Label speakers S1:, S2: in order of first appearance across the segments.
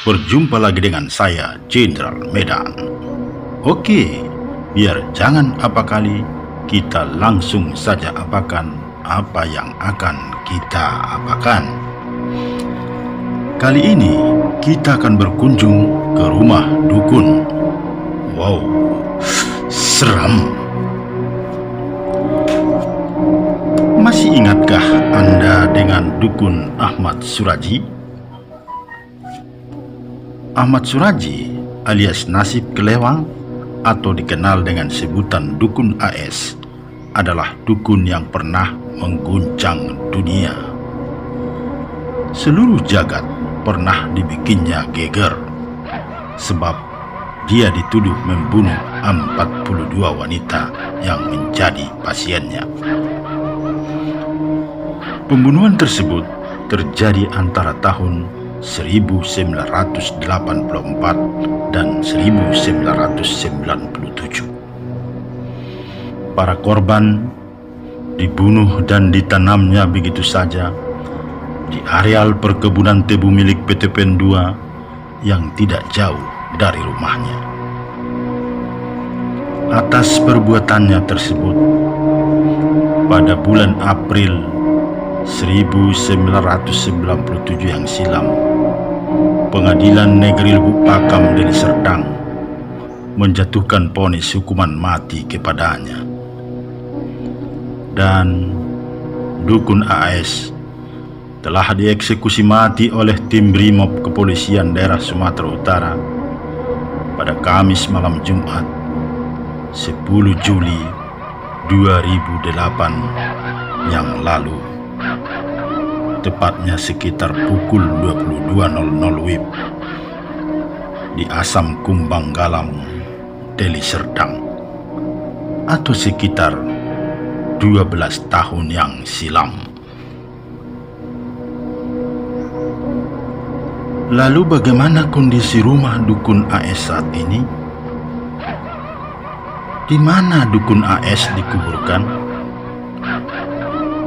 S1: Berjumpa lagi dengan saya, Jenderal Medan. Oke, biar jangan apa kali, kita langsung saja apakan apa yang akan kita apakan. Kali ini kita akan berkunjung ke rumah dukun. Wow, seram. Masih ingatkah Anda dengan dukun Ahmad Suraji? Ahmad Suraji alias Nasib Kelewang atau dikenal dengan sebutan Dukun AS adalah dukun yang pernah mengguncang dunia. Seluruh jagat pernah dibikinnya geger sebab dia dituduh membunuh 42 wanita yang menjadi pasiennya. Pembunuhan tersebut terjadi antara tahun 1984 dan 1997. Para korban dibunuh dan ditanamnya begitu saja di areal perkebunan tebu milik PT PEN 2 yang tidak jauh dari rumahnya. Atas perbuatannya tersebut, pada bulan April 1997 yang silam, Pengadilan Negeri Lubuk Pakam Deli Serdang menjatuhkan vonis hukuman mati kepadanya. Dan dukun AS telah dieksekusi mati oleh tim Brimob Kepolisian Daerah Sumatera Utara pada Kamis malam Jumat 10 Juli 2008 yang lalu, tepatnya sekitar pukul 22.00 WIB di Asam Kumbang Galang, Deli Serdang, atau sekitar 12 tahun yang silam. Lalu bagaimana kondisi rumah dukun AS saat ini? Di mana dukun AS dikuburkan?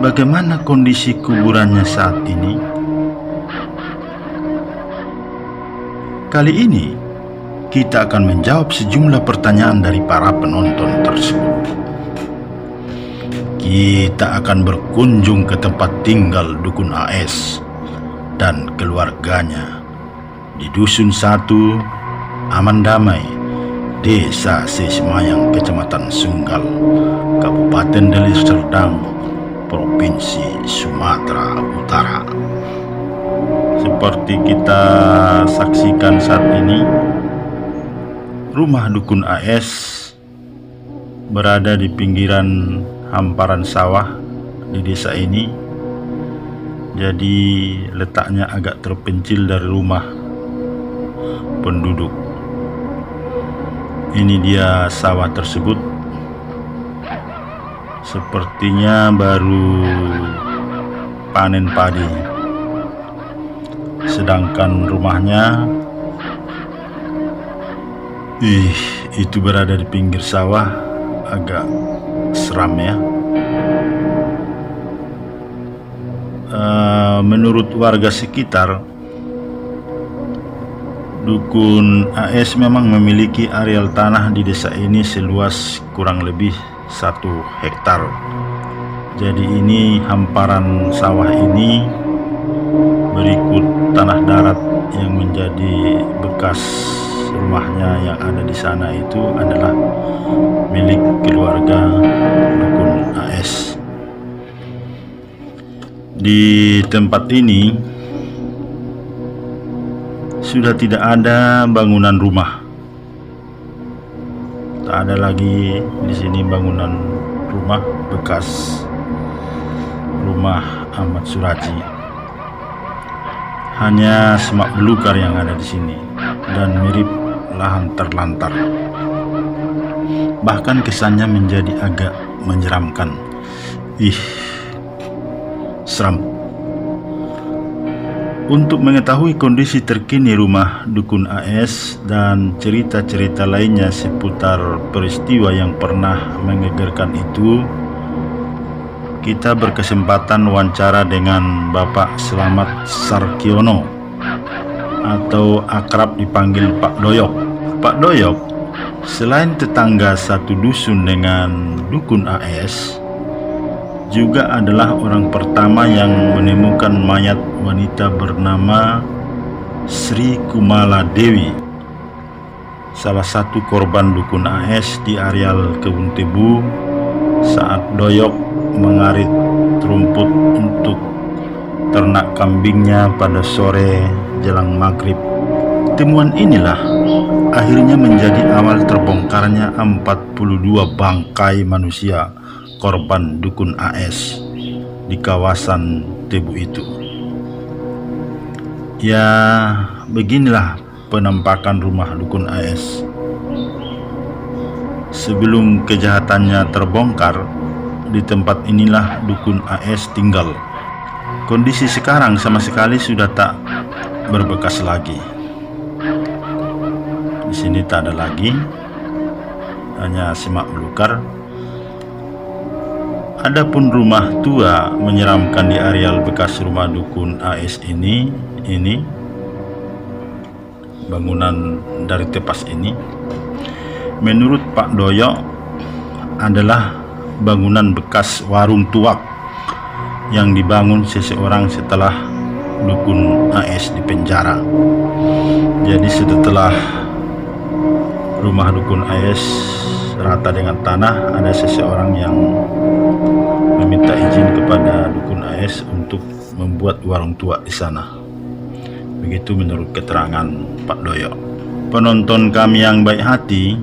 S1: Bagaimana kondisi kuburannya saat ini? Kali ini kita akan menjawab sejumlah pertanyaan dari para penonton tersebut. Kita akan berkunjung ke tempat tinggal dukun AS dan keluarganya di Dusun 1, Aman Damai, Desa Sesemayang, Kecamatan Sunggal, Kabupaten Deli Serdang, Provinsi Sumatera Utara. Seperti kita saksikan saat ini, rumah dukun AS berada di pinggiran hamparan sawah di desa ini. Jadi letaknya agak terpencil dari rumah penduduk. Ini dia sawah tersebut. Sepertinya baru panen padi. Sedangkan rumahnya itu berada di pinggir sawah, agak seram ya. Menurut warga sekitar, dukun AS memang memiliki areal tanah di desa ini seluas kurang lebih 1 hektar. Jadi ini hamparan sawah ini berikut tanah darat yang menjadi bekas rumahnya yang ada di sana itu adalah milik keluarga dukun AS. Di tempat ini sudah tidak ada bangunan rumah. Tak ada lagi di sini bangunan rumah bekas rumah Ahmad Suraji. Hanya semak belukar yang ada di sini dan mirip lahan terlantar. Bahkan kesannya menjadi agak menyeramkan. Seram. Untuk mengetahui kondisi terkini rumah dukun AS dan cerita-cerita lainnya seputar peristiwa yang pernah menggegerkan itu, kita berkesempatan wawancara dengan Bapak Slamet Sarkiono atau akrab dipanggil Pak Doyok. Pak Doyok selain tetangga satu dusun dengan dukun AS, juga adalah orang pertama yang menemukan mayat wanita bernama Sri Kumala Dewi, salah satu korban dukun AS di areal kebun tebu saat Doyok mengarit rumput untuk ternak kambingnya pada sore jelang maghrib. Temuan inilah akhirnya menjadi awal terbongkarnya 42 bangkai manusia korban dukun AS di kawasan Tebu itu. Ya, beginilah penampakan rumah dukun AS. Sebelum kejahatannya terbongkar, di tempat inilah dukun AS tinggal. Kondisi sekarang sama sekali sudah tak berbekas lagi. Di sini tak ada lagi, hanya semak belukar. Adapun rumah tua menyeramkan di areal bekas rumah dukun AS ini bangunan dari tepas ini, menurut Pak Doyok adalah bangunan bekas warung tuak yang dibangun seseorang setelah dukun AS dipenjara. Jadi setelah rumah dukun AS rata dengan tanah, ada seseorang yang meminta izin kepada dukun AS untuk membuat warung tuak di sana. Begitu menurut keterangan Pak Doyok. Penonton kami yang baik hati,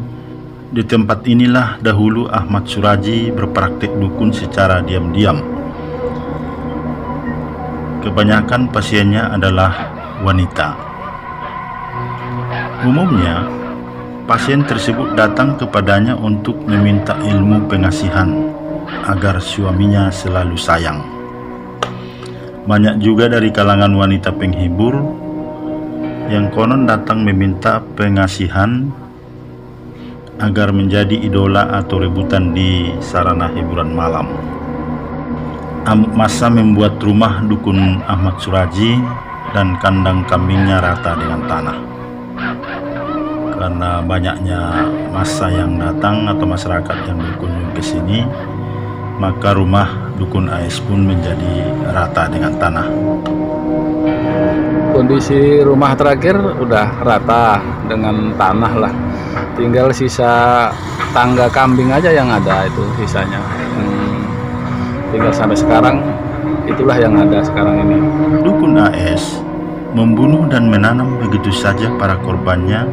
S1: di tempat inilah dahulu Ahmad Suraji berpraktik dukun secara diam-diam. Kebanyakan pasiennya adalah wanita. Umumnya pasien tersebut datang kepadanya untuk meminta ilmu pengasihan agar suaminya selalu sayang. Banyak juga dari kalangan wanita penghibur yang konon datang meminta pengasihan agar menjadi idola atau rebutan di sarana hiburan malam. Amuk massa membuat rumah dukun Ahmad Suraji dan kandang kambingnya rata dengan tanah. Karena banyaknya massa yang datang atau masyarakat yang berkunjung ke sini, maka rumah dukun AS pun menjadi rata dengan tanah.
S2: Kondisi rumah terakhir udah rata dengan tanah lah, tinggal sisa tangga kambing aja yang ada, itu sisanya. Tinggal sampai sekarang itulah yang ada sekarang ini.
S1: Dukun AS membunuh dan menanam begitu saja para korbannya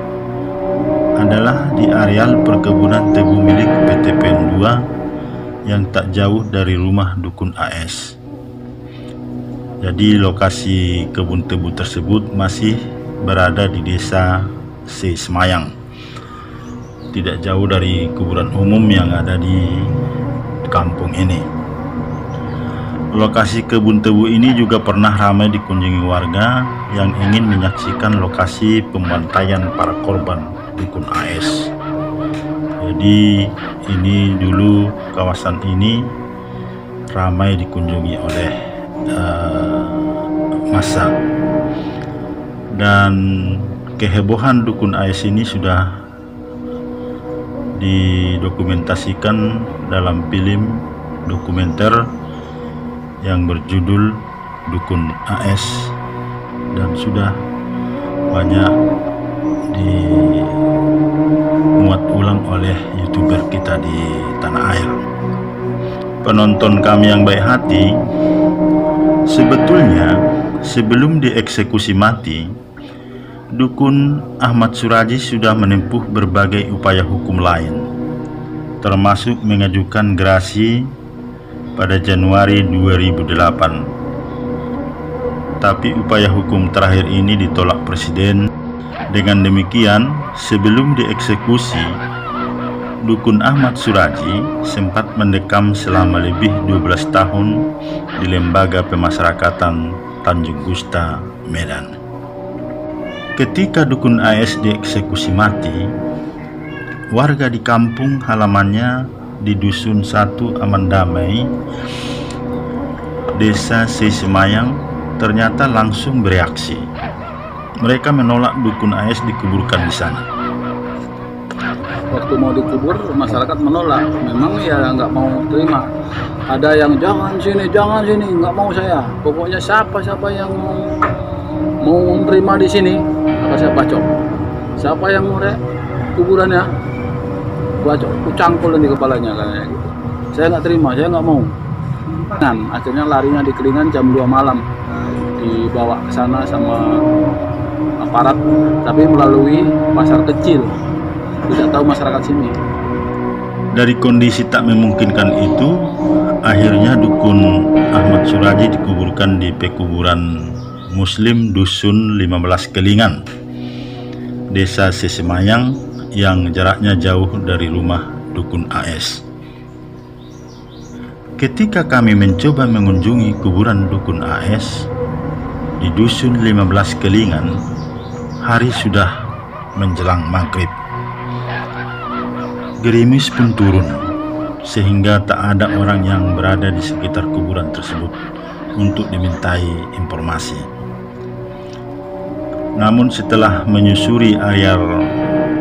S1: adalah di areal perkebunan tebu milik PT PN2 yang tak jauh dari rumah dukun AS. Jadi lokasi kebun tebu tersebut masih berada di desa Semayang, tidak jauh dari kuburan umum yang ada di kampung ini. Lokasi kebun tebu ini juga pernah ramai dikunjungi warga yang ingin menyaksikan lokasi pembantaian para korban dukun AS. Jadi ini dulu kawasan ini ramai dikunjungi oleh massa, dan kehebohan dukun AS ini sudah didokumentasikan dalam film dokumenter yang berjudul Dukun AS dan sudah banyak dimuat ulang oleh YouTuber kita di tanah air. Penonton kami yang baik hati, sebetulnya sebelum dieksekusi mati, dukun Ahmad Suraji sudah menempuh berbagai upaya hukum lain, termasuk mengajukan gerasi pada Januari 2008. Tapi upaya hukum terakhir ini ditolak Presiden. Dengan demikian, sebelum dieksekusi, dukun Ahmad Suraji sempat mendekam selama lebih 12 tahun di Lembaga Pemasyarakatan Tanjung Gusta, Medan. Ketika dukun AS dieksekusi mati, warga di kampung halamannya di Dusun 1 Aman Damai, Desa Semayang ternyata langsung bereaksi. mereka menolak dukun AS dikuburkan di sana.
S2: Waktu mau dikubur masyarakat menolak, memang ya nggak mau terima. Ada yang jangan sini, nggak mau saya. Pokoknya siapa yang mau terima di sini, apa saya bacok. Siapa yang mau kuburannya, bacok, ku cangkul di kepalanya katanya gitu. Saya nggak terima, saya nggak mau. Dan akhirnya larinya di Kelingan jam 2 malam, dibawa ke sana sama aparat, tapi melalui pasar kecil. Tidak tahu masyarakat sini.
S1: Dari kondisi tak memungkinkan itu, akhirnya dukun Ahmad Suraji dikuburkan di pekuburan Muslim Dusun 15 Kelingan, Desa Sesemayang, yang jaraknya jauh dari rumah dukun AS. Ketika kami mencoba mengunjungi kuburan dukun AS di Dusun 15 Kelingan, hari sudah menjelang maghrib. Gerimis pun turun, sehingga tak ada orang yang berada di sekitar kuburan tersebut untuk dimintai informasi. Namun setelah menyusuri area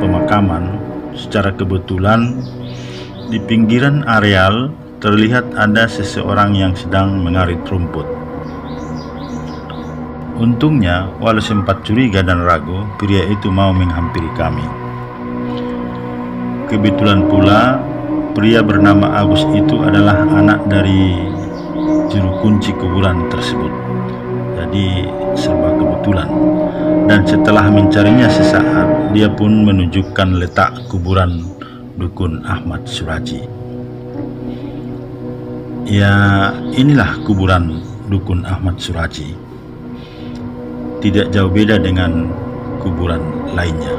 S1: pemakaman, secara kebetulan di pinggiran areal terlihat ada seseorang yang sedang mengarit rumput. Untungnya, walau sempat curiga dan ragu, pria itu mau menghampiri kami. Kebetulan pula, pria bernama Agus itu adalah anak dari juru kunci kuburan tersebut. Jadi serba kebetulan. Dan setelah mencarinya sesaat, dia pun menunjukkan letak kuburan dukun Ahmad Suraji. Ya, inilah kuburan dukun Ahmad Suraji. Tidak jauh beda dengan kuburan lainnya.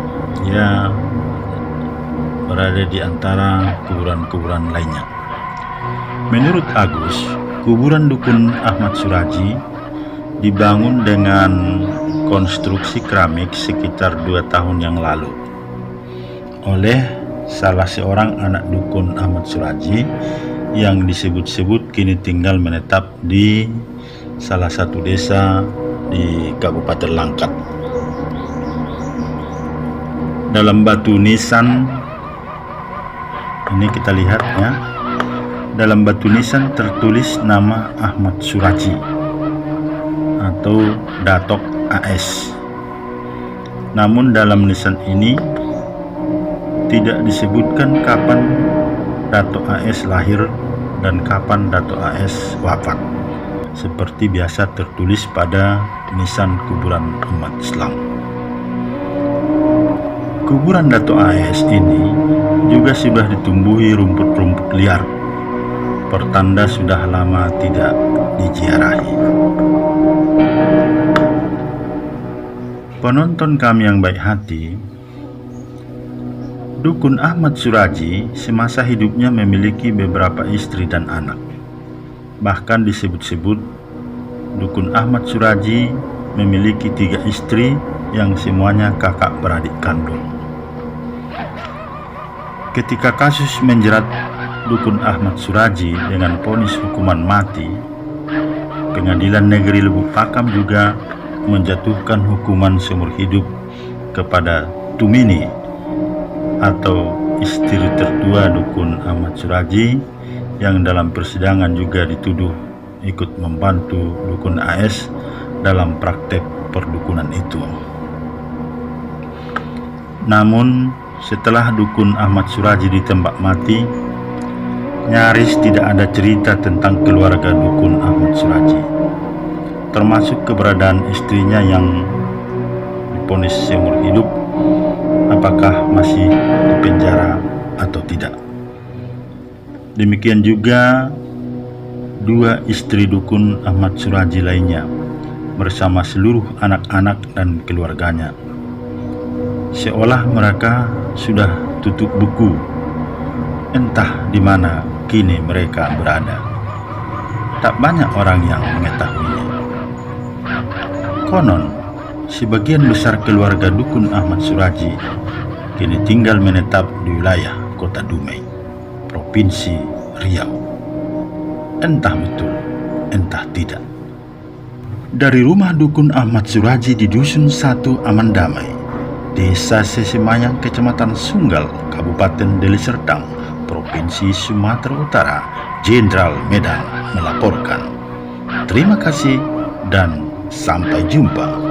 S1: Ya, berada di antara kuburan-kuburan lainnya. Menurut Agus, kuburan dukun Ahmad Suraji dibangun dengan konstruksi keramik sekitar 2 tahun yang lalu oleh salah seorang anak dukun Ahmad Suraji yang disebut-sebut kini tinggal menetap di salah satu desa di Kabupaten Langkat. Dalam batu nisan ini kita lihat ya, dalam batu nisan tertulis nama Ahmad Suraji atau Datok AS. Namun dalam nisan ini tidak disebutkan kapan Datok AS lahir dan kapan Datok AS wafat, seperti biasa tertulis pada nisan kuburan umat Islam. Kuburan Datuk AS ini juga sudah ditumbuhi rumput-rumput liar, pertanda sudah lama tidak diziarahi. Penonton kami yang baik hati, dukun Ahmad Suraji semasa hidupnya memiliki beberapa istri dan anak. Bahkan disebut-sebut dukun Ahmad Suraji memiliki 3 istri yang semuanya kakak beradik kandung. Ketika kasus menjerat dukun Ahmad Suraji dengan vonis hukuman mati, Pengadilan Negeri Lubuk Pakam juga menjatuhkan hukuman seumur hidup kepada Tumini atau istri tertua dukun Ahmad Suraji, yang dalam persidangan juga dituduh ikut membantu dukun AS dalam praktek perdukunan itu. Namun setelah dukun Ahmad Suraji ditembak mati, nyaris tidak ada cerita tentang keluarga dukun Ahmad Suraji, termasuk keberadaan istrinya yang divonis seumur hidup, apakah masih di penjara atau tidak. Demikian juga 2 istri dukun Ahmad Suraji lainnya bersama seluruh anak-anak dan keluarganya, seolah mereka sudah tutup buku, entah di mana kini mereka berada. Tak banyak orang yang mengetahuinya. Konon, sebagian besar keluarga dukun Ahmad Suraji kini tinggal menetap di wilayah Kota Dumai, Provinsi Riau. Entah betul, entah tidak. Dari rumah dukun Ahmad Suraji di Dusun 1 Aman Damai, Desa Sesemayang, Kecamatan Sunggal, Kabupaten Deli Serdang, Provinsi Sumatera Utara, Jenderal Medan melaporkan. Terima kasih dan sampai jumpa.